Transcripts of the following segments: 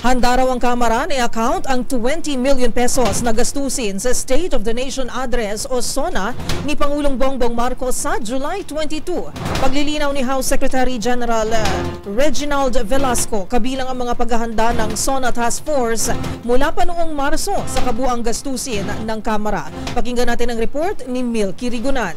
Handa raw ang Kamara na i-account ang 20 million pesos na gastusin sa State of the Nation Address o SONA ni Pangulong Bongbong Marcos sa July 22. Paglilinaw ni House Secretary General Reginald Velasco kabilang ang mga paghahanda ng SONA Task Force mula pa noong Marso sa kabuang gastusin ng Kamara. Pakinggan natin ang report ni Milky Rigunan.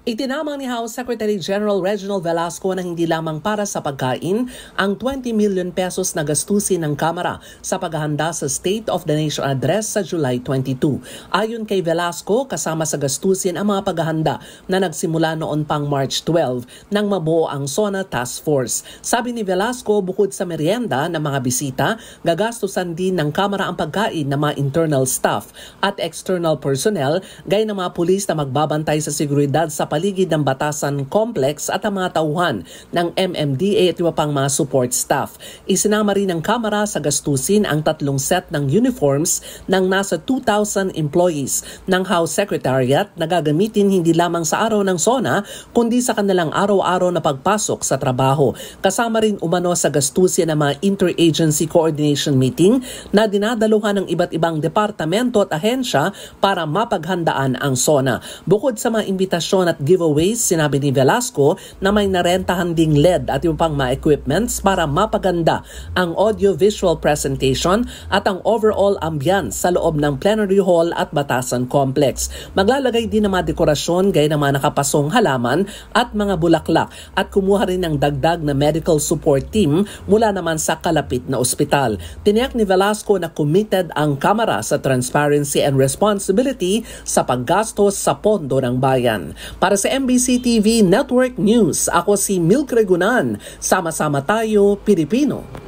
Itinamang ni House Secretary General Reginald Velasco na hindi lamang para sa pagkain ang 20 million pesos na gastusin ng Kamara sa paghahanda sa State of the Nation Address sa July 22. Ayon kay Velasco, kasama sa gastusin ang mga paghahanda na nagsimula noon pang March 12 nang mabuo ang SONA Task Force. Sabi ni Velasco, bukod sa merienda ng mga bisita, gagastusan din ng Kamara ang pagkain ng mga internal staff at external personnel gaya ng mga pulis na magbabantay sa seguridad sa paligid ng Batasan Complex at ang mga tauhan ng MMDA at iba pang mga support staff. Isinama rin ng Kamara sa gastusin ang 3 set ng uniforms ng nasa 2,000 employees ng House Secretariat na gagamitin hindi lamang sa araw ng SONA kundi sa kanilang araw-araw na pagpasok sa trabaho. Kasama rin umano sa gastusin ng mga interagency coordination meeting na dinadaluhan ng iba't ibang departamento at ahensya para mapaghandaan ang SONA. Bukod sa mga imbitasyon at giveaways, sinabi ni Velasco na may narentahan ding LED at yung pang mga equipments para mapaganda ang audio-visual presentation at ang overall ambience sa loob ng plenary hall at Batasan Complex. Maglalagay din ng mga dekorasyon gaya ng mga nakapasong halaman at mga bulaklak at kumuha rin ng dagdag na medical support team mula naman sa kalapit na ospital. Tiniyak ni Velasco na committed ang Kamara sa transparency and responsibility sa paggastos sa pondo ng bayan. Para sa MBC TV Network News, ako si Milky Rigunan. Sama-sama tayo, Pilipino.